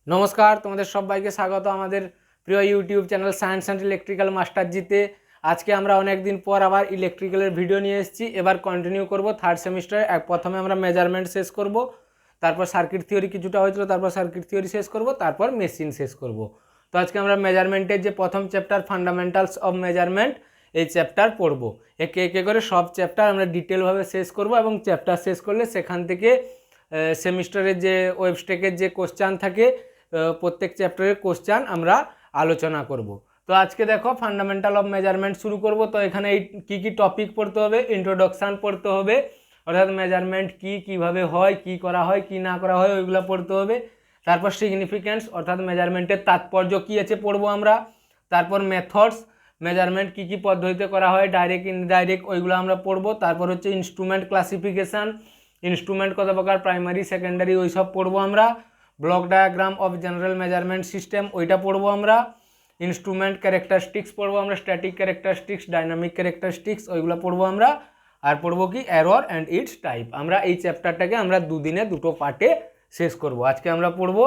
নমস্কার, তোমাদের সবাইকে স্বাগত আমাদের প্রিয় YouTube channel science and electrical মাস্টারজিতে। আজকে আমরা অনেক দিন পর আবার ইলেকট্রিক্যালের ভিডিও নিয়ে এসেছি। এবার কন্টিনিউ করব থার্ড সেমিস্টারে। প্রথমে আমরা মেজারমেন্ট শেষ করব, তারপর সার্কিট থিওরি কিছুটা হয়েছিল, তারপর সার্কিট থিওরি শেষ করব, তারপর মেশিন শেষ করব। তো আজকে আমরা মেজারমেন্টের যে প্রথম চ্যাপ্টার ফান্ডামেন্টালস অফ মেজারমেন্ট, এই চ্যাপ্টার পড়ব। একে একে করে সব চ্যাপ্টার আমরা ডিটেলভাবে শেষ করব এবং চ্যাপ্টার শেষ করলে সেখান থেকে সেমিস্টারের যে ওয়েবস্টেকের যে কোশ্চান থাকে, প্রত্যেক চ্যাপ্টারের কোশ্চান আমরা আলোচনা করব। তো আজকে দেখো ফান্ডামেন্টাল অফ মেজারমেন্ট শুরু করব। তো এখানে এই কী টপিক পড়তে হবে, ইন্ট্রোডাকশান পড়তে হবে, অর্থাৎ মেজারমেন্ট কী, কীভাবে হয়, কী করা হয়, কী না করা হয়, ওইগুলো পড়তে হবে। তারপর সিগনিফিক্যান্স অর্থাৎ মেজারমেন্টের তাৎপর্য কী আছে পড়বো আমরা। তারপর মেথডস, মেজারমেন্ট কী কী পদ্ধতিতে করা হয়, ডাইরেক্ট ইনডাইরেক্ট, ওইগুলো আমরা পড়বো। তারপর হচ্ছে ইনস্ট্রুমেন্ট ক্লাসিফিকেশান, ইনস্ট্রুমেন্ট কত প্রকার, প্রাইমারি সেকেন্ডারি, ওই সব পড়বো আমরা। Block diagram of general measurement system, ওইটা পড়বো আমরা। ইনস্ট্রুমেন্ট ক্যারেক্টারিস্টিক্স পড়বো আমরা, স্ট্যাটিক ক্যারেক্টারিস্টিক্স, ডাইনামিক ক্যারেক্টারিস্টিক্স, ওইগুলো পড়বো আমরা। আর পড়বো কি এরর অ্যান্ড ইটস টাইপ। আমরা এই চ্যাপ্টারটাকে আমরা দুদিনে দুটো পার্টে শেষ করব। আজকে আমরা পড়বো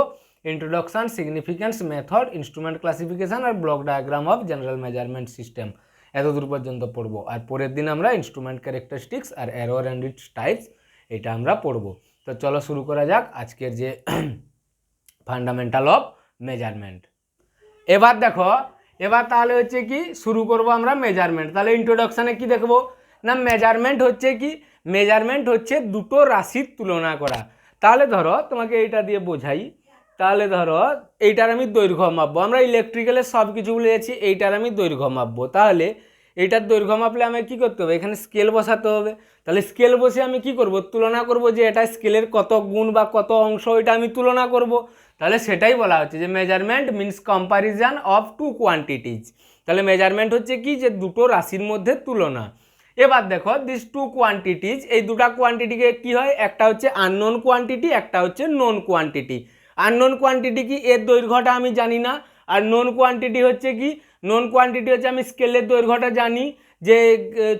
introduction, significance, method, instrument classification আর block diagram of general measurement system, এতদূর পর্যন্ত পড়বো। আর পরের দিন আমরা ইনস্ট্রুমেন্ট ক্যারেক্টারিস্টিক্স আর এরর অ্যান্ড ইটস টাইপস, এটা আমরা পড়বো। তো চলো শুরু করা যাক আজকের যে ফান্ডামেন্টাল অফ মেজারমেন্ট। এবার দেখো, এবার তাহলে হচ্ছে কি শুরু করব আমরা মেজারমেন্ট। তাহলে ইন্ট্রোডাকশানে কি দেখবো না, মেজারমেন্ট হচ্ছে কি, মেজারমেন্ট হচ্ছে দুটো রাশির তুলনা করা। তাহলে ধরো তোমাকে এইটা দিয়ে বোঝাই। তাহলে ধরো এইটার আমি দৈর্ঘ্য মাপবো, আমরা ইলেকট্রিক্যালের সব কিছু বলে যাচ্ছি, এইটার আমি দৈর্ঘ্য মাপবো। তাহলে এইটার দৈর্ঘ্য মাপলে আমাকে কী করতে হবে, এখানে স্কেল বসাতে হবে। তাহলে স্কেল বসে আমি কি করব, তুলনা করব যে এটা স্কেলের কত গুণ বা কত অংশ, এটা আমি তুলনা করব। তাহলে সেটাই বলা হচ্ছে যে measurement means comparison of two quantities. তাহলে মেজারমেন্ট হচ্ছে কি, যে দুটো রাশির মধ্যে তুলনা। এবার দেখো দিস টু কোয়ান্টিটিজ, এই দুটা কোয়ান্টিটিকে কি হয়, একটা হচ্ছে আননোন কোয়ান্টিটি, একটা হচ্ছে নোন কোয়ান্টিটি। আননোন কোয়ান্টিটি কি, এর দৈর্ঘ্যটা আমি জানি না। আর নোন কোয়ান্টিটি হচ্ছে কি, নোন কোয়ান্টিটি হচ্ছে আমি স্কেলের দৈর্ঘ্যটা জানি যে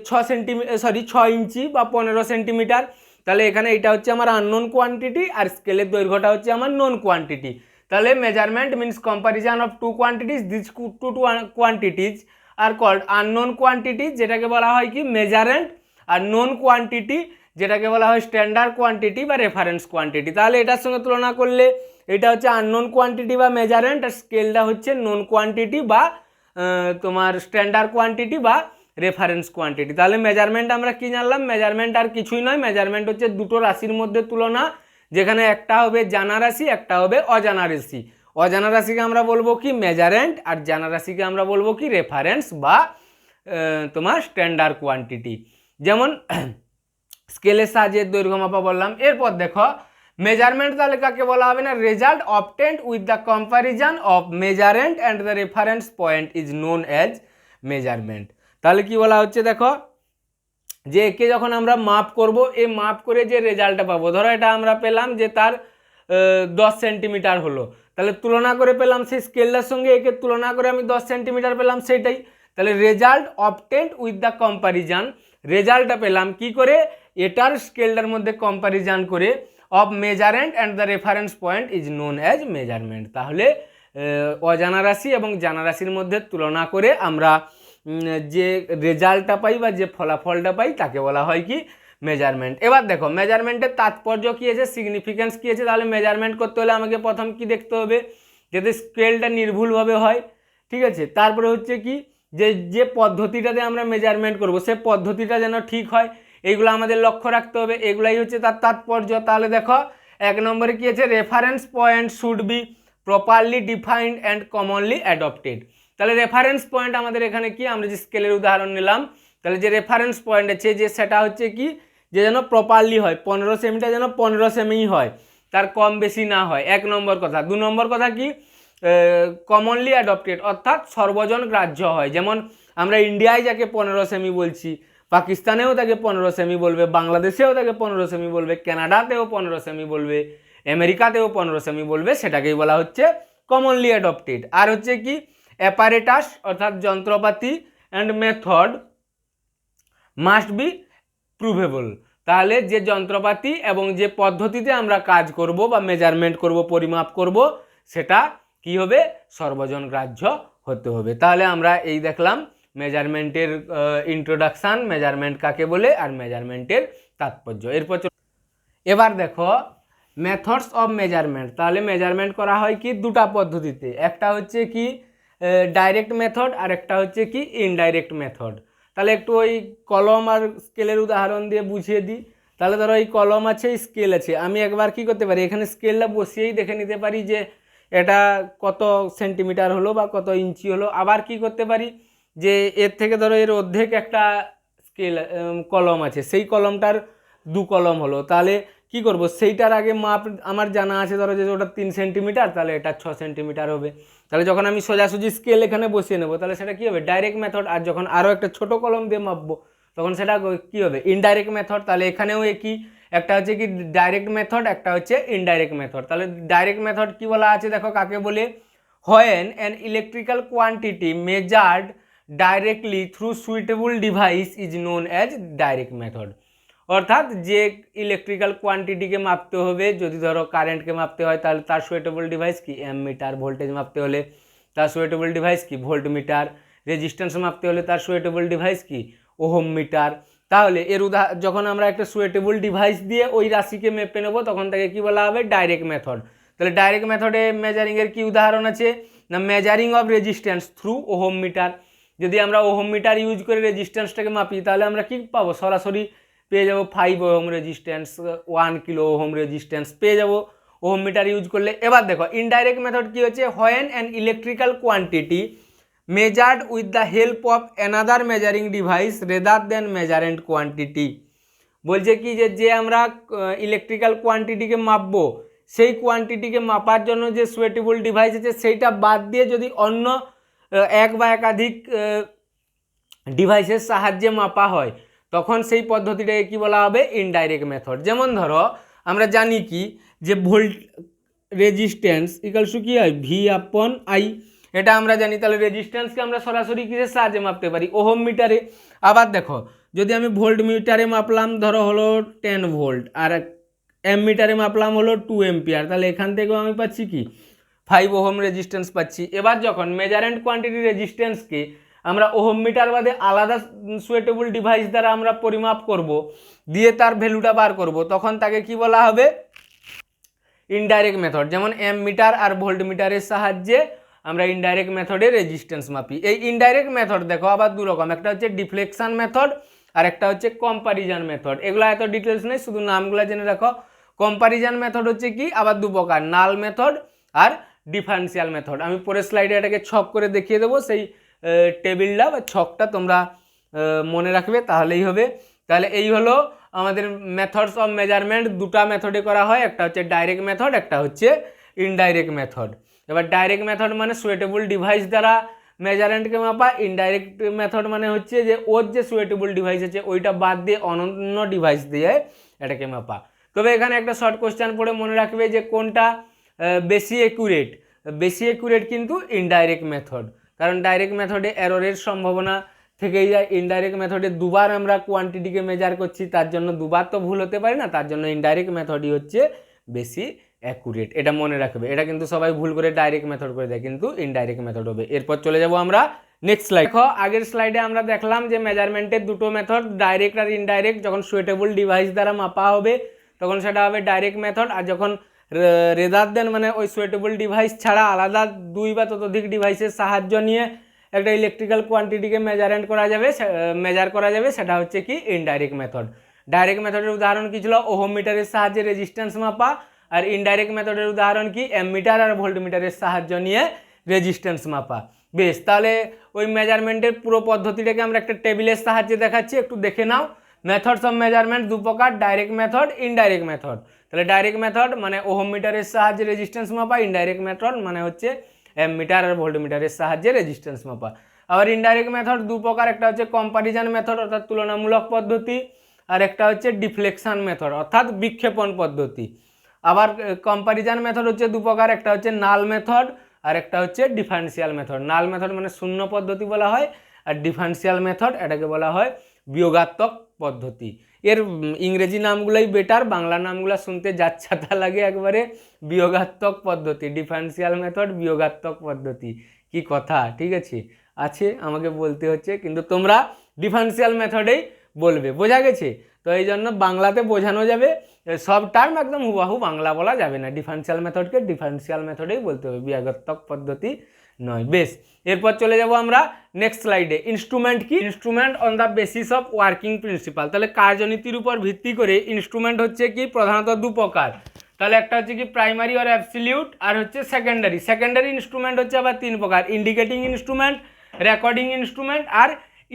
6 ইঞ্চি বা 15 সেন্টিমিটার। তাহলে এখানে এটা হচ্ছে আমার আননোন কোয়ান্টিটি আর স্কেলের দৈর্ঘ্যটা হচ্ছে আমার নোন কোয়ান্টিটি। তাহলে measurement means comparison of two quantities, this two quantities are called unknown quantity, যেটাকে বলা হয় কি মেজারেন্ট, আর নোন কোয়ান্টিটি যেটাকে বলা হয় স্ট্যান্ডার্ড কোয়ান্টিটি বা রেফারেন্স কোয়ান্টিটি। তাহলে এটার সঙ্গে তুলনা করলে এটা হচ্ছে আননোন কোয়ান্টিটি বা মেজারেন্ট, আর স্কেলটা হচ্ছে নোন কোয়ান্টিটি বা তোমার স্ট্যান্ডার্ড কোয়ান্টিটি বা রেফারেন্স কোয়ান্টিটি। তাহলে মেজারমেন্ট আমরা কি জানলাম, মেজারমেন্ট আর কিছুই নয়, মেজারমেন্ট হচ্ছে দুটো রাশির মধ্যে তুলনা, যেখানে একটা হবে জানা রাশি, একটা হবে অজানা রাশি। অজানা রাশিকে আমরা বলবো কি মেজারেন্ট, আর জানা রাশিকে আমরা বলবো কি রেফারেন্স বা তোমার স্ট্যান্ডার্ড কোয়ান্টিটি। যেমন স্কেলের সাহায্যে দৈর্ঘ্য মাপা বললাম। এরপর দেখো মেজারমেন্ট তাহলে কাকে বলা হবে না, result obtained with the comparison of measurand and the reference point is known as measurement. তাহলে কি বলা হচ্ছে দেখো, যে একে যখন আমরা মাপ করব, এই মাপ করে যে রেজাল্টটা পাবো, ধরো এটা আমরা পেলাম যে তার 10 সেন্টিমিটার হলো, তাহলে তুলনা করে পেলাম সেই স্কেলটার সঙ্গে, একে তুলনা করে আমি 10 সেন্টিমিটার পেলাম সেটাই। তাহলে result obtained with the comparison, রেজাল্টটা পেলাম কি করে, এটার স্কেলটার মধ্যে কম্প্যারিজন করে, of measurand and the reference point is known as measurement. তাহলে অজানা রাশি এবং জানা রাশির মধ্যে তুলনা করে আমরা যে রেজাল্টটা পাই বা যে ফলাফলটা পাই তাকে বলা হয় কি মেজারমেন্ট। এবার দেখো মেজারমেন্টের তাৎপর্য কী আছে, সিগনিফিক্যান্স কী আছে। তাহলে মেজারমেন্ট করতে হলে আমাকে প্রথম কি দেখতে হবে, যাতে স্কেলটা নির্ভুলভাবে হয়, ঠিক আছে। তারপরে হচ্ছে কি, যে যে পদ্ধতিটাতে আমরা মেজারমেন্ট করব সে পদ্ধতিটা যেন ঠিক হয়, এইগুলো আমাদের লক্ষ্য রাখতে হবে, এগুলাই হচ্ছে তার তাৎপর্য। তাহলে দেখো 1 নম্বরে কী আছে, reference point should be properly defined and commonly adopted. তাহলে রেফারেন্স পয়েন্ট আমাদের এখানে কি, আমরা যে স্কেলের উদাহরণ নিলাম, তাহলে যে রেফারেন্স পয়েন্ট আছে যে সেটা হচ্ছে কি, যে যেন প্রপারলি হয়, 15 সেমিটা যেন 15 সেমিই হয়, তার কম বেশি না হয়, 1 নম্বর কথা। 2 নম্বর কথা কি, কমনলি অ্যাডপ্টেড অর্থাৎ সর্বজন গ্রাহ্য হয়। যেমন আমরা ইন্ডিয়ায় যাকে 15 সেমি বলছি, পাকিস্তানেও তাকে 15 সেমি বলবে, বাংলাদেশেও তাকে 15 সেমি বলবে, কানাডাতেও 15 সেমি বলবে, আমেরিকাতেও 15 সেমি বলবে, সেটাকেই বলা হচ্ছে কমনলি অ্যাডপ্টেড। আর হচ্ছে কি অ্যাপারেটাস অর্থাৎ যন্ত্রপাতি অ্যান্ড মেথড মাস্ট বি প্রুভেবল। তাহলে যে যন্ত্রপাতি এবং যে পদ্ধতিতে আমরা কাজ করব বা মেজারমেন্ট করব, পরিমাপ করব, সেটা কি হবে, সর্বজন গ্রাহ্য হতে হবে। তাহলে আমরা এই দেখলাম মেজারমেন্টের ইন্ট্রোডাকশান, মেজারমেন্ট কাকে বলে আর মেজারমেন্টের তাৎপর্য। এরপর এবার দেখো মেথডস অফ মেজারমেন্ট। তাহলে মেজারমেন্ট করা হয় কি দুটা পদ্ধতিতে, একটা হচ্ছে কি ডাইরেক্ট মেথড আর একটা হচ্ছে কি ইনডাইরেক্ট মেথড। তাহলে একটু ওই কলম আর স্কেলের উদাহরণ দিয়ে বুঝিয়ে দিই। তাহলে ধরো এই কলম আছে, স্কেল আছে, আমি একবার কি করতে পারি, এখানে স্কেলটা বসিয়েই দেখে নিতে পারি যে এটা কত সেন্টিমিটার হলো বা কত ইঞ্চি হলো। আবার কি করতে পারি যে এর থেকে ধরো এর অর্ধেক একটা স্কেল কলম আছে, সেই কলমটার 2 কলম হলো, তাহলে কি করব, সেইটার আগে মাপ আমার জানা আছে ধরো যে ওটা 3 সেন্টিমিটার, তাহলে এটা 6 সেন্টিমিটার হবে। তাহলে যখন আমি সোজাসুজি স্কেল এখানে বসিয়ে নেবো তাহলে সেটা কি হবে, ডাইরেক্ট মেথড। আর যখন আরও একটা ছোট কলম দিয়ে মাপবো তখন সেটা কি হবে, ইনডাইরেক্ট মেথড। তাহলে এখানেও একই, একটা হচ্ছে কি ডাইরেক্ট মেথড, একটা হচ্ছে ইনডাইরেক্ট মেথড। তাহলে ডাইরেক্ট মেথড কি বলা আছে দেখো কাকে বলে, when an electrical quantity measured directly through suitable device is known as direct method। অর্থাৎ যে ইলেকট্রিক্যাল কোয়ান্টিটিকে মাপতে হবে, যদি ধরো কারেন্টকে মাপতে হয় তাহলে তার সুইটেবল ডিভাইস কি অ্যামমিটার, ভোল্টেজ মাপতে হলে তার সুইটেবল ডিভাইস কি ভোল্টমিটার, রেজিস্ট্যান্স মাপতে হলে তার সুইটেবল ডিভাইস কি ওহম মিটার। তাহলে এর যখন আমরা একটা সুইটেবল ডিভাইস দিয়ে ওই রাশিকে মেপে নেবো তখন তাকে কি বলা হবে, ডাইরেক্ট মেথড। তাহলে ডাইরেক্ট মেথডে মেজারিংয়ের কি উদাহরণ আছে না, measuring of resistance through ohm meter. যদি আমরা ওহম মিটার ইউজ করে রেজিস্ট্যান্সটাকে মাপি তাহলে আমরা কি পাবো, সরাসরি পেয়ে যাবো 5 ohm resistance, 1 kilo ohm resistance পেয়ে যাবো ওহম মিটার ইউজ করলে। এবার দেখো ইনডাইরেক্ট মেথড কি হচ্ছে, when an electrical quantity measured with the help of another measuring device rather than measurement quantity। বলছে কি যে আমরা ইলেকট্রিক্যাল কোয়ান্টিটিকে মাপবো, সেই কোয়ান্টিটিকে মাপার জন্য যে সুইটেবল ডিভাইস আছে সেইটা বাদ দিয়ে যদি অন্য এক বা একাধিক ডিভাইসের সাহায্যে মাপা হয় তখন সেই পদ্ধতিটাকে কি বলা হবে, ইনডাইরেক্ট মেথড। যেমন ধরো আমরা জানি কি যে ভোল্ট রেজিস্ট্যান্স ইকুয়ালস টু কি হয়, V/I, এটা আমরা জানি। তাহলে রেজিস্ট্যান্সকে আমরা সরাসরি কিসের সাহায্যে মাপতে পারি, ওহম মিটারে। আবার দেখো যদি আমি ভোল্ট মিটারে মাপলাম ধরো হলো 10 ভোল্ট আর অ্যামমিটারে মাপলাম হলো 2 এম্পিয়ার, তাহলে এখান থেকেও আমি পাচ্ছি কি 5 ওহম রেজিস্ট্যান্স পাচ্ছি। এবার যখন মেজারেন্ট কোয়ান্টিটি রেজিস্ট্যান্সকে আমরা ওহম মিটার বাদে আলাদা সুইটেবল ডিভাইস দ্বারা আমরা পরিমাপ করব, দিয়ে তার ভ্যালুটা বার করব, তখন তাকে কি বলা হবে, ইনডাইরেক্ট মেথড। যেমন অ্যামমিটার আর ভোল্ট মিটারের সাহায্যে আমরা ইনডাইরেক্ট মেথডে রেজিস্ট্যান্স মাপি। এই ইনডাইরেক্ট মেথড দেখো আবার দু রকম, একটা হচ্ছে ডিফ্লেকশন মেথড আর একটা হচ্ছে কম্পারিজন মেথড। এগুলো এত ডিটেলস নেই, শুধু নামগুলো জেনে রাখো। কম্পারিজন মেথড হচ্ছে কি আবার দু প্রকার, নাল মেথড আর ডিফারেন্সিয়াল মেথড। আমি পরের স্লাইডে এটাকে ছক করে দেখিয়ে দেবো, সেই টেবিলটা বা ছকটা তোমরা মনে রাখবে তাহলেই হবে। তাহলে এই হলো আমাদের মেথডস অফ মেজারমেন্ট, দুটা মেথডে করা হয়, একটা হচ্ছে ডাইরেক্ট মেথড, একটা হচ্ছে ইনডাইরেক্ট মেথড। এবার ডাইরেক্ট মেথড মানে সুইটেবল ডিভাইস দ্বারা মেজারেন্টকে মাপা, ইনডাইরেক্ট মেথড মানে হচ্ছে যে ওর যে সুইটেবল ডিভাইস আছে ওইটা বাদ দিয়ে অনন্য ডিভাইস দিয়ে এটাকে মাপা। তবে এখানে একটা শর্ট কোশ্চেন পড়ে মনে রাখবে যে কোনটা বেশি অ্যাকুরেট। বেশি অ্যাকুরেট কিন্তু ইনডাইরেক্ট মেথড, কারণ ডাইরেক্ট মেথডে এররের সম্ভাবনা থেকেই যায়। ইনডাইরেক্ট মেথডে দুবার আমরা কোয়ান্টিটিকে মেজার করছি, তার জন্য দুবার তো ভুল হতে পারে না, তার জন্য ইনডাইরেক্ট মেথডই হচ্ছে বেশি অ্যাকুরেট। এটা মনে রাখবে, এটা কিন্তু সবাই ভুল করে ডাইরেক্ট মেথড করে দেয়, কিন্তু ইনডাইরেক্ট মেথড হবে। এরপর চলে যাব আমরা নেক্সট স্লাইড। দেখো আগের স্লাইডে আমরা দেখলাম যে মেজারমেন্টের দুটো মেথড, ডাইরেক্ট আর ইনডাইরেক্ট। যখন সুইটেবল ডিভাইস দ্বারা মাপা হবে তখন সেটা হবে ডাইরেক্ট মেথড, আর যখন রেদার দেন মানে ওই সুইটেবল ডিভাইস ছাড়া আলাদা 2 বা ততোধিক ডিভাইসের সাহায্য নিয়ে একটা ইলেকট্রিক্যাল কোয়ান্টিটিকে মেজার করা যাবে সেটা হচ্ছে কি ইনডাইরেক্ট মেথড। ডাইরেক্ট মেথডের উদাহরণ কি ছিল, ওহম মিটারের সাহায্যে রেজিস্ট্যান্স মাপা, আর ইনডাইরেক্ট মেথডের উদাহরণ কি অ্যামমিটার আর ভোল্টমিটারের সাহায্য নিয়ে রেজিস্ট্যান্স মাপা। বেশ, তাহলে ওই মেজারমেন্টের পুরো পদ্ধতিটাকে আমরা একটা টেবিলের সাহায্যে দেখাচ্ছি, একটু দেখে নাও। মেথডস অফ মেজারমেন্ট দু প্রকার, ডাইরেক্ট মেথড, ইনডাইরেক্ট মেথড। তাহলে ডাইরেক্ট মেথড মানে ওহম মিটারের সাহায্যে রেজিস্ট্যান্স মাপা, ইনডাইরেক্ট মেথড মানে হচ্ছে অ্যামমিটার আর ভোল্টমিটারের সাহায্যে রেজিস্ট্যান্স মাপা। আবার ইনডাইরেক্ট মেথড দু প্রকার, একটা হচ্ছে কম্পারিজন মেথড অর্থাৎ তুলনামূলক পদ্ধতি, আর একটা হচ্ছে ডিফ্লেকশন মেথড অর্থাৎ বিক্ষেপণ পদ্ধতি। আবার কম্পারিজন মেথড হচ্ছে দু প্রকার, একটা হচ্ছে নাল মেথড আর একটা হচ্ছে ডিফারেন্সিয়াল মেথড। নাল মেথড মানে শূন্য পদ্ধতি বলা হয়, আর ডিফারেন্সিয়াল মেথড এটাকে বলা হয় বিয়োগাত্মক পদ্ধতি। এর ইংরেজি নামগুলোই বেটার, বাংলা নামগুলো শুনতে যাচ্ছাতা লাগে একবারে। বিয়োগাত্মক পদ্ধতি, ডিফারেন্সিয়াল মেথড, বিয়োগাত্মক পদ্ধতি, কি কথা, ঠিক আছে আমাকে বলতে হচ্ছে, কিন্তু তোমরা ডিফারেন্সিয়াল মেথডেই বলবে, বোঝা গেছে? তো এই জন্য বাংলাতে বোঝানো যাবে, সব টার্ম একদম হুবাহু বাংলা বলা যাবে না, ডিফারেন্সিয়াল মেথডকে ডিফারেন্সিয়াল মেথডেই বলতে হবে, বিয়োগাত্মক পদ্ধতি নয়। বেশ, এরপর চলে যাব আমরা নেক্সট স্লাইডে। ইনস্ট্রুমেন্ট কি? Instrument on the basis of working principal. তাহলে কার্যনীতির উপর ভিত্তি করে ইনস্ট্রুমেন্ট হচ্ছে কি প্রধানত দু প্রকার। তাহলে একটা হচ্ছে কি প্রাইমারি আর অ্যাবসলিউট, আর হচ্ছে সেকেন্ডারি। সেকেন্ডারি ইনস্ট্রুমেন্ট হচ্ছে আবার তিন প্রকার: indicating instrument, recording instrument are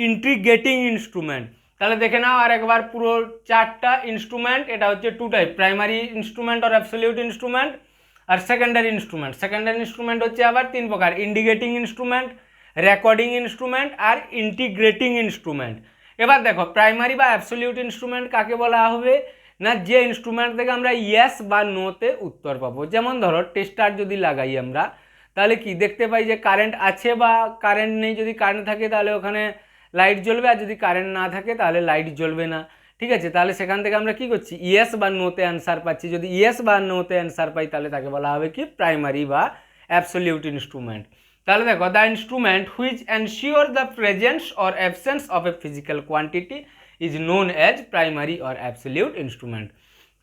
integrating instrument. তাহলে দেখে নাও আর একবার পুরো চারটা ইনস্ট্রুমেন্ট। এটা হচ্ছে two type: primary instrument are absolute instrument, R secondary instrument. Secondary instrument হচ্ছে আবার তিন প্রকার: indicating instrument, recording instrument are integrating instrument. এবার দেখো প্রাইমারি বা অ্যাবসলিউট ইনস্ট্রুমেন্ট কাকে বলা হবে না, যে ইনস্ট্রুমেন্ট থেকে আমরা ইয়েস বা নোতে উত্তর পাবো। যেমন ধরো টেস্টার যদি লাগাই আমরা, তাহলে কি দেখতে পাই যে কারেন্ট আছে বা কারেন্ট নেই। যদি কারেন্ট থাকে তাহলে ওখানে লাইট জ্বলবে, আর যদি কারেন্ট না থাকে তাহলে লাইট জ্বলবে না, ঠিক আছে? তাহলে সেখান থেকে আমরা কি করছি, ইয়েস বা নোতে অ্যান্সার পাচ্ছি। যদি ইয়েস বা নোতে অ্যান্সার পাই তাহলে তাকে বলা হবে কি প্রাইমারি বা অ্যাবসলিউট ইনস্ট্রুমেন্ট। তাহলে দেখো, the instrument which ensure the presence or absence of a physical quantity is known as primary or absolute instrument.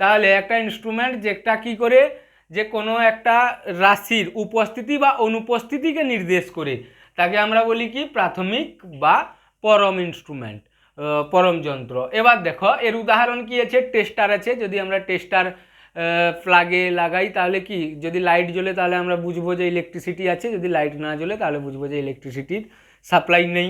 তাহলে একটা ইনস্ট্রুমেন্ট যেটা কি করে, যে কোনো একটা রাশির উপস্থিতি বা অনুপস্থিতিকে নির্দেশ করে, তাকে আমরা বলি কি প্রাথমিক বা পরম ইনস্ট্রুমেন্ট, পরম যন্ত্র। এবার দেখো এর উদাহরণ কি আছে, টেস্টার আছে। যদি আমরা টেস্টার প্লাগে লাগাই তাহলে কি, যদি লাইট জ্বলে তাহলে আমরা বুঝবো যে ইলেকট্রিসিটি আছে, যদি লাইট না জ্বলে তাহলে বুঝবো যে ইলেকট্রিসিটির সাপ্লাই নেই।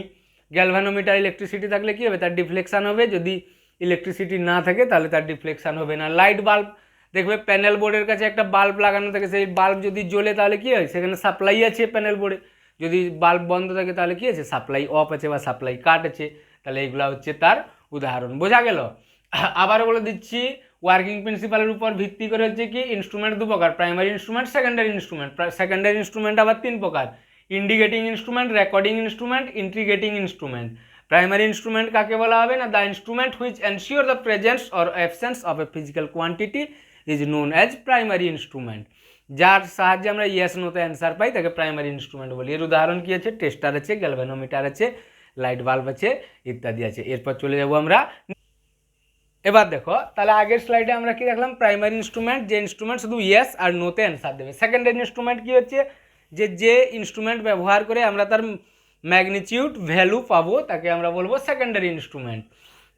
গ্যালভানোমিটার ইলেকট্রিসিটি থাকলে কি হবে, তার ডিফ্লেকশান হবে। যদি ইলেকট্রিসিটি না থাকে তাহলে তার ডিফ্লেকশান হবে না। লাইট বাল্ব দেখবে প্যানেল বোর্ডের কাছে একটা বাল্ব লাগানো থাকে, সেই বাল্ব যদি জ্বলে তাহলে কি হয়, সেখানে সাপ্লাই আছে প্যানেল বোর্ডে। যদি বাল্ব বন্ধ থাকে তাহলে কি আছে, সাপ্লাই অফ আছে বা সাপ্লাই কাট আছে। তাহলে এইগুলো হচ্ছে তার উদাহরণ, বোঝা গেল? আবার বলে দিচ্ছি, ওয়ার্কিং প্রিন্সিপালের উপর ভিত্তি করে হচ্ছে কি ইনস্ট্রুমেন্ট দু প্রকার: primary instrument, secondary instrument. Secondary instrument আবার তিন প্রকার: indicating instrument, recording instrument, integrating instrument. Primary instrument কাকে বলা হবে না, the instrument which ensure the presence or absence of a physical quantity is known as primary instrument. যার সাহায্যে আমরা ইয়েস নোতে অ্যান্সার পাই তাকে প্রাইমারি ইনস্ট্রুমেন্ট বলি। এর উদাহরণ কি আছে, টেস্টার আছে, গ্যালভানোমিটার আছে, লাইট বাল্ব আছে, ইত্যাদি আছে। এরপর চলে যাব আমরা। এবার দেখো, তাহলে আগের স্লাইডে আমরা কি দেখলাম, প্রাইমারি ইনস্ট্রুমেন্ট, যে ইনস্ট্রুমেন্ট শুধু ইয়েস আর নোতে অ্যান্সার দেবে। সেকেন্ডারি ইনস্ট্রুমেন্ট কি হচ্ছে, যে ইনস্ট্রুমেন্ট ব্যবহার করে আমরা তার ম্যাগনিটিউড ভ্যালু পাবো তাকে আমরা বলবো সেকেন্ডারি ইনস্ট্রুমেন্ট।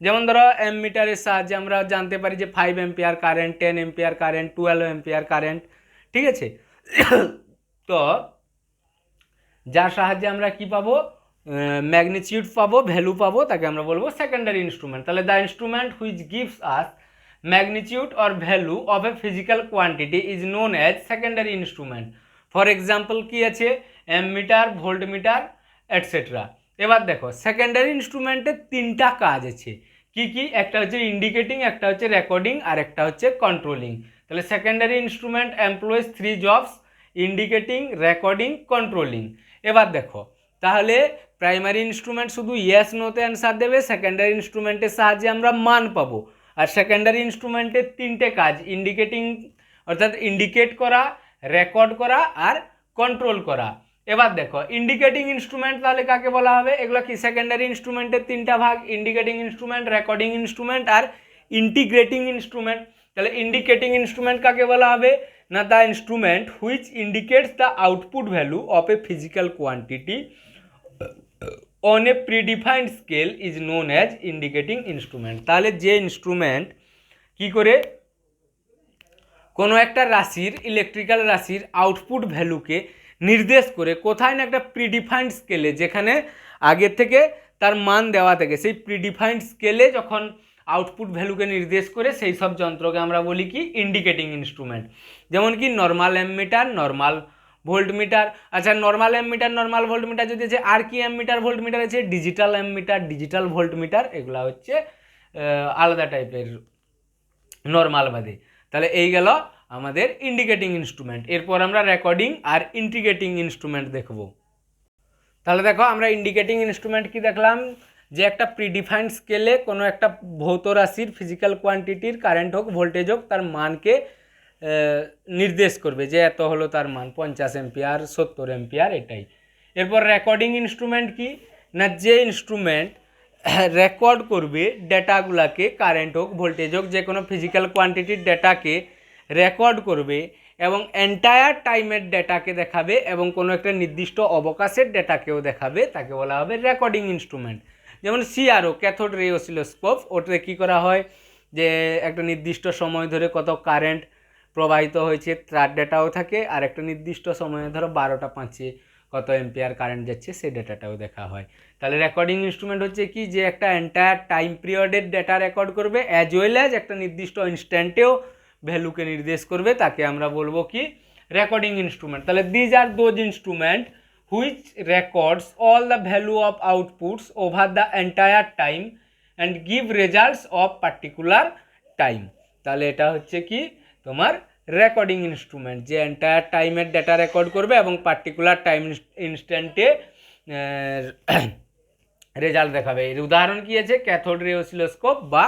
যেমন ধরো অ্যামমিটারের সাহায্যে আমরা জানতে পারি যে 5 ampere current, 10 ampere current, 12 ampere current, ঠিক আছে? তো যার সাহায্যে আমরা কি পাবো, ম্যাগনিটিউড পাবো, ভ্যালু পাবো, তাকে আমরা বলবো সেকেন্ডারি ইনস্ট্রুমেন্ট। তাহলে the instrument which gives us magnitude or value of a physical quantity is known as secondary instrument. For example কি আছে, অ্যামমিটার, ভোল্টমিটার, এটসেট্রা। এবার দেখো সেকেন্ডারি ইনস্ট্রুমেন্টের তিনটা কাজ আছে। কি কি? একটা হচ্ছে ইন্ডিকেটিং, একটা হচ্ছে রেকর্ডিং, আর একটা হচ্ছে কন্ট্রোলিং। তাহলে secondary instrument employees 3 jobs: indicating, recording, controlling. এবার দেখো, তাহলে প্রাইমারি ইনস্ট্রুমেন্ট শুধু ইয়েস নোতে অ্যান্সার দেবে, সেকেন্ডারি ইনস্ট্রুমেন্টের সাহায্যে আমরা মান পাবো। আর সেকেন্ডারি ইনস্ট্রুমেন্টের তিনটে কাজ: ইন্ডিকেটিং অর্থাৎ ইন্ডিকেট করা, রেকর্ড করা আর কন্ট্রোল করা। এবার দেখো ইন্ডিকেটিং ইনস্ট্রুমেন্ট তাহলে কাকে বলা হবে, এগুলো কি সেকেন্ডারি ইনস্ট্রুমেন্টের তিনটা ভাগ: indicating instrument, recording instrument are integrating instrument. তাহলে ইন্ডিকেটিং ইনস্ট্রুমেন্ট কাকে বলা হবে না, the instrument which indicates the output value of a physical quantity on a predefined scale is known as indicating instrument. তাহলে যে ইনস্ট্রুমেন্ট কি করে কোনো একটা রাশির, ইলেকট্রিক্যাল রাশির আউটপুট ভ্যালুকে নির্দেশ করে কোথায় না একটা প্রিডিফাইন্ড স্কেলে, যেখানে আগে থেকে তার মান দেওয়া থাকে, সেই প্রিডিফাইন্ড স্কেলে যখন আউটপুট ভ্যালুকে নির্দেশ করে, সেই সব যন্ত্রকে আমরা বলি কি ইন্ডিকেটিং ইনস্ট্রুমেন্ট। যেমন কি নর্মাল অ্যামমিটার, নর্মাল ভোল্টমিটার। আচ্ছা, নর্মাল অ্যামমিটার, নর্মাল ভোল্টমিটার যদি আছে, আর কি অ্যামমিটার ভোল্টমিটার আছে, ডিজিটাল অ্যামমিটার, ডিজিটাল ভোল্টমিটার, এগুলো হচ্ছে আলাদা টাইপের নর্মাল বাদে। তাহলে এই গেল আমাদের ইন্ডিকেটিং ইনস্ট্রুমেন্ট। এরপর আমরা রেকর্ডিং আর ইন্টিগ্রেটিং ইনস্ট্রুমেন্ট দেখব। তাহলে দেখো আমরা ইন্ডিকেটিং ইনস্ট্রুমেন্ট কি দেখলাম, যে একটা প্রিডিফাইন্ড স্কেলে কোনো একটা ভৌত রাশির ফিজিক্যাল কোয়ান্টিটির কারেন্ট হোক ভোল্টেজ হোক তার মানকে নির্দেশ করবে, যে এত হলো তার মান 50 এম্পিয়ার 70 এম্পিয়ার এটাই। এরপর রেকর্ডিং ইনস্ট্রুমেন্ট কি না, যে ইনস্ট্রুমেন্ট রেকর্ড করবে ডেটাগুলোকে, কারেন্ট হোক ভোল্টেজ হোক যে কোনো ফিজিক্যাল কোয়ান্টিটির ডেটাকে রেকর্ড করবে এবং এন্টায়ার টাইমের ডেটাকে দেখাবে এবং কোনো একটা নির্দিষ্ট অবকাশের ডেটাকেও দেখাবে, তাকে বলা হবে রেকর্ডিং ইনস্ট্রুমেন্ট। যেমন সিআরও ক্যাথোড রে অসিলোস্কোপ, ওটাতে কী করা হয় যে একটা নির্দিষ্ট সময় ধরে কত কারেন্ট প্রবাহিত হয়েছে তার ডেটাও থাকে, আর একটা নির্দিষ্ট সময়ে ধরো 12টা 5-এ কত এম্পিয়ার কারেন্ট যাচ্ছে সেই ডেটাটাও দেখা হয়। তাহলে রেকর্ডিং ইনস্ট্রুমেন্ট হচ্ছে কি, যে একটা এন্টায়ার টাইম পিরিয়ডের ডেটা রেকর্ড করবে অ্যাজ ওয়েল অ্যাজ একটা নির্দিষ্ট ইনস্ট্যান্টেও ভ্যালুকে নির্দেশ করবে, তাকে আমরা বলবো কি রেকর্ডিং ইনস্ট্রুমেন্ট। তাহলে these are those instrument which records all the value of outputs over the entire time and give results of particular time. তাহলে এটা হচ্ছে কি তোমার রেকর্ডিং ইনস্ট্রুমেন্ট, যে এন্টায়ার টাইমের ডেটা রেকর্ড করবে এবং পার্টিকুলার টাইম ইনস্ট্যান্টে রেজাল্ট দেখাবে। এর উদাহরণ কি আছে, ক্যাথোড রে অসিলোস্কোপ বা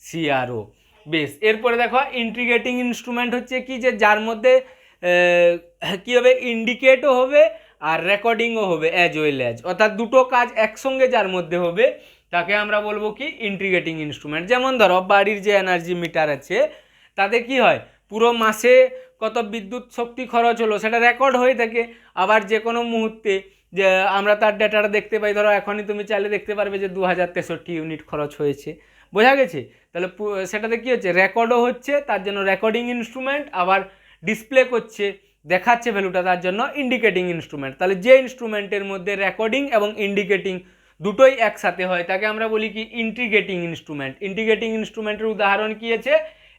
সিআরও। বেশ, এরপরে দেখো ইন্টিগ্রেটিং ইনস্ট্রুমেন্ট হচ্ছে কি, যে যার মধ্যে কী হবে, ইন্ডিকেটও হবে আর রেকর্ডিংও হবে অ্যাজ ওয়েল অ্যাজ, অর্থাৎ দুটো কাজ একসঙ্গে যার মধ্যে হবে তাকে আমরা বলবো কি ইন্টিগ্রেটিং ইনস্ট্রুমেন্ট। যেমন ধরো বাড়ির যে এনার্জি মিটার আছে তাতে কি হয়, পুরো মাসে কত বিদ্যুৎ শক্তি খরচ হলো সেটা রেকর্ড হয়ে থাকে, আবার যে কোনো মুহূর্তে যে আমরা তার ডেটাটা দেখতে পাই, ধরো এখনই তুমি চাইলে দেখতে পারবে যে 2063 ইউনিট খরচ হয়েছে, বোঝা গেছে। তাহলে সেটাতে কী হচ্ছে, রেকর্ডও হচ্ছে, তার জন্য রেকর্ডিং ইনস্ট্রুমেন্ট, আবার ডিসপ্লে করছে দেখাচ্ছে ভ্যালুটা, তার জন্য ইন্ডিকেটিং ইনস্ট্রুমেন্ট। তাহলে যে ইনস্ট্রুমেন্টের মধ্যে রেকর্ডিং এবং ইন্ডিকেটিং দুটোই একসাথে হয় তাকে আমরা বলি কি ইন্টিগ্রেটিং ইনস্ট্রুমেন্ট। ইন্টিগ্রেটিং ইনস্ট্রুমেন্টের উদাহরণ কী আছে,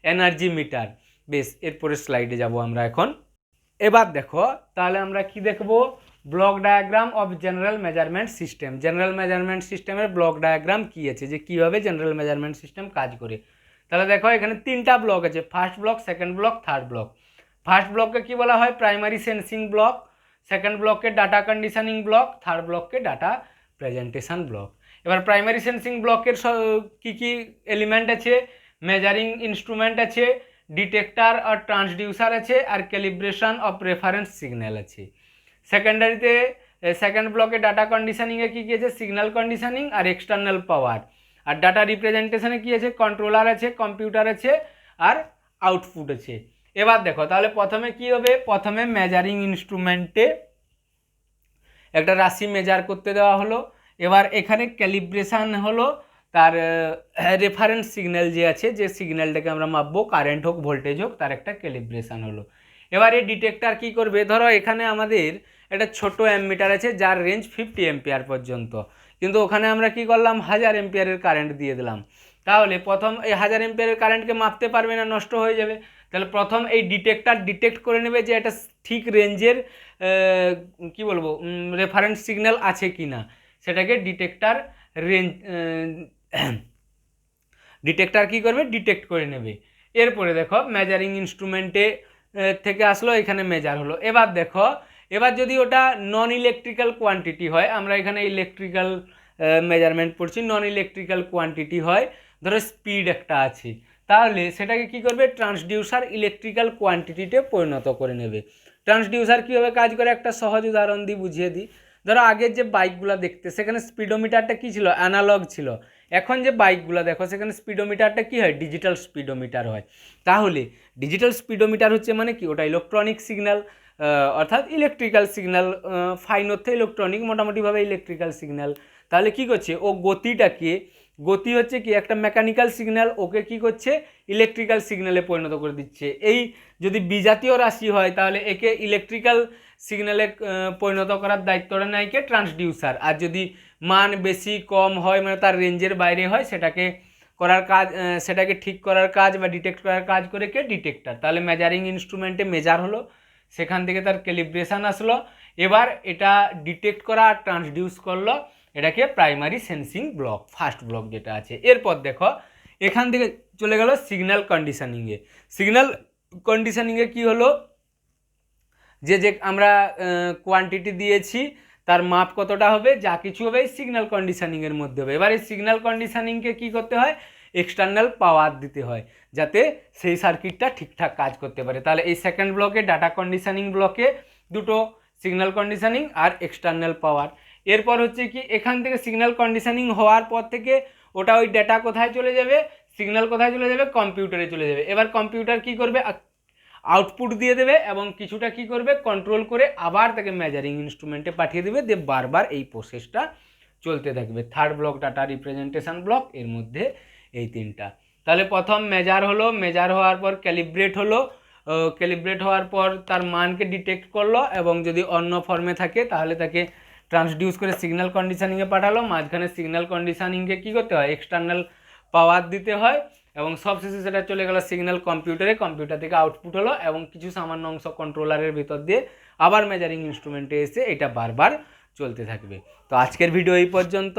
এনার্জি মিটার। বেশ, এরপরে স্লাইডে যাব আমরা এখন। এবার দেখো তাহলে আমরা কি দেখব, block diagram of general measurement system. General measurement সিস্টেমের ব্লক ডায়াগ্রাম কী আছে, যে কীভাবে জেনারেল মেজারমেন্ট সিস্টেম কাজ করে। তাহলে দেখো এখানে 3টা ব্লক আছে, first block, second block, third block. First ব্লককে কী বলা হয়, প্রাইমারি সেন্সিং ব্লক। সেকেন্ড ব্লককে ডাটা কন্ডিশনিং ব্লক, থার্ড ব্লককে ডাটা প্রেজেন্টেশন ব্লক। এবার প্রাইমারি সেন্সিং ব্লকের কী কী এলিমেন্ট আছে, মেজারিং ইনস্ট্রুমেন্ট আছে, ডিটেক্টর আর ট্রান্সডিউসার আছে, আর ক্যালিব্রেশন অফ রেফারেন্স সিগন্যাল আছে। সেকেন্ডারিতে সেকেন্ড ব্লকে ডাটা কন্ডিশনিংয়ে কী কী আছে, সিগন্যাল কন্ডিশনিং আর এক্সটার্নাল পাওয়ার। আর ডাটা রিপ্রেজেন্টেশনে কী আছে, কন্ট্রোলার আছে, কম্পিউটার আছে আর আউটপুট আছে। এবার দেখো তাহলে প্রথমে কি হবে, প্রথমে মেজারিং ইনস্ট্রুমেন্টে একটা রাশি মেজার করতে দেওয়া হলো, এবার এখানে ক্যালিব্রেশন হলো, তার রেফারেন্স সিগন্যাল যে আছে, যে সিগন্যালটাকে আমরা মাপবো কারেন্ট হোক ভোল্টেজ হোক, তার একটা ক্যালিব্রেশন হলো। এবার এই ডিটেক্টর কী করবে, ধরো এখানে আমাদের একটা ছোট অ্যামমিটার আছে যার রেঞ্জ 50 এম্পিয়ার পর্যন্ত, কিন্তু ওখানে আমরা কি করলাম 1000 এম্পিয়ারের কারেন্ট দিয়ে দিলাম, তাহলে প্রথম এই 1000 এম্পিয়ারের কারেন্টকে মাপতে পারবে না, নষ্ট হয়ে যাবে। তাহলে প্রথম এই ডিটেক্টর ডিটেক্ট করে নেবে যে এটা ঠিক রেঞ্জের কি বলবো রেফারেন্স সিগন্যাল আছে কি না, সেটাকে ডিটেক্টর রেঞ্জ ডিটেক্টর কী করবে, ডিটেক্ট করে নেবে। এরপরে দেখো মেজারিং ইনস্ট্রুমেন্টে থেকে আসলো, এখানে মেজার হলো। এবার দেখো এবার যদি ওটা নন ইলেকট্রিক্যাল কোয়ান্টিটি হয়, আমরা এখানে ইলেকট্রিক্যাল মেজারমেন্ট পড়ছি, নন ইলেকট্রিক্যাল কোয়ান্টিটি হয়, ধরো স্পিড একটা আছে, তাহলে সেটাকে কি করবে, ট্রান্সডিউসার ইলেকট্রিক্যাল কোয়ান্টিটিতে পরিণত করে নেবে। ট্রান্সডিউসার কীভাবে কাজ করে একটা সহজ উদাহরণ দিয়ে বুঝিয়ে দিই। ধরো আগের যে বাইকগুলো দেখতে সেখানে স্পিডোমিটারটা কী ছিল, অ্যানালগ ছিল, এখন যে বাইকগুলো দেখো সেখানে স্পিডোমিটারটা কী হয়, ডিজিটাল স্পিডোমিটার হয়। তাহলে ডিজিটাল স্পিডোমিটার হচ্ছে মানে কি, ওটা ইলেকট্রনিক সিগন্যাল, অর্থাৎ ইলেকট্রিক্যাল সিগন্যাল, ফাইন অর্থে ইলেকট্রনিক, মোটামুটিভাবে ইলেকট্রিক্যাল সিগন্যাল। তাহলে কি করছে, ও গতিটাকে, গতি হচ্ছে কি একটা মেকানিক্যাল সিগন্যাল, ওকে কি করছে ইলেকট্রিক্যাল সিগন্যালে পরিণত করে দিচ্ছে। এই যদি বিজাতীয় রাশি হয় তাহলে একে ইলেকট্রিক্যাল সিগন্যালে পরিণত করার দায়িত্বটা নেয় কে, ট্রান্সডিউসার। আর যদি মান বেশি কম হয়, মানে তার রেঞ্জের বাইরে হয়, সেটাকে করার কাজ, সেটাকে ঠিক করার কাজ বা ডিটেক্ট করার কাজ করে কে, ডিটেক্টর। তাহলে মেজারিং ইনস্ট্রুমেন্টে মেজার হলো, সেখান থেকে তার ক্যালিব্রেশন আসলো, এবার এটা ডিটেক্ট করা আর ট্রান্সডিউস করলো, এটাকে primary sensing block, first block যেটা আছে। এরপর দেখো এখান থেকে চলে গেল সিগন্যাল কন্ডিশনিংয়ে। সিগন্যাল কন্ডিশনিংয়ে কি হলো, যে আমরা কোয়ান্টিটি দিয়েছি তার মাপ কতটা হবে, যা কিছু হবে এই সিগন্যাল কন্ডিশনিংয়ের মধ্যে হবে। এবার এই সিগন্যাল কন্ডিশনিংকে কী করতে হয়, এক্সটার্নাল পাওয়ার দিতে হয় যাতে সেই সার্কিটটা ঠিকঠাক কাজ করতে পারে। তাহলে এই সেকেন্ড ব্লকে ডাটা কন্ডিশনিং ব্লকে দুটো সিগন্যাল কন্ডিশনিং আর এক্সটার্নাল পাওয়ার। এরপর হচ্ছে কি, এখান থেকে সিগন্যাল কন্ডিশনিং হওয়ার পর থেকে ওটা ওই ডেটা কোথায় চলে যাবে, সিগন্যাল কোথায় চলে যাবে, কম্পিউটারে চলে যাবে। এবার কম্পিউটার কি করবে, আউটপুট দিয়ে দেবে এবং কিছুটা কি করবে, কন্ট্রোল করে আবার তাকে মেজারিং ইনস্ট্রুমেন্টে পাঠিয়ে দেবে, দিয়ে বারবার এই প্রসেসটা চলতে থাকবে। Third block data representation block, এর মধ্যে এই তিনটা। তাহলে প্রথম মেজার হলো, মেজার হওয়ার পর ক্যালিব্রেট হলো, ক্যালিব্রেট হওয়ার পর তার মানকে ডিটেক্ট করলো এবং যদি অন্য ফর্মে থাকে তাহলে তাকে ট্রান্সডিউস করে সিগন্যাল কন্ডিশনিংয়ে পাঠালো। মাঝখানে সিগন্যাল কন্ডিশনিংকে কী করতে হয়, এক্সটার্নাল পাওয়ার দিতে হয় এবং সবশেষে সেটা চলে গেল সিগন্যাল কম্পিউটারে, কম্পিউটার থেকে আউটপুট হলো এবং কিছু সামান্য অংশ কন্ট্রোলারের ভিতর দিয়ে আবার মেজারিং ইনস্ট্রুমেন্টে এসে এটা বারবার চলতে থাকবে। তো আজকের ভিডিও এই পর্যন্ত,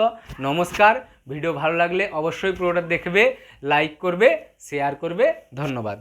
নমস্কার। ভিডিও ভালো লাগলে অবশ্যই পুরোটা দেখবে, লাইক করবে, শেয়ার করবে। ধন্যবাদ।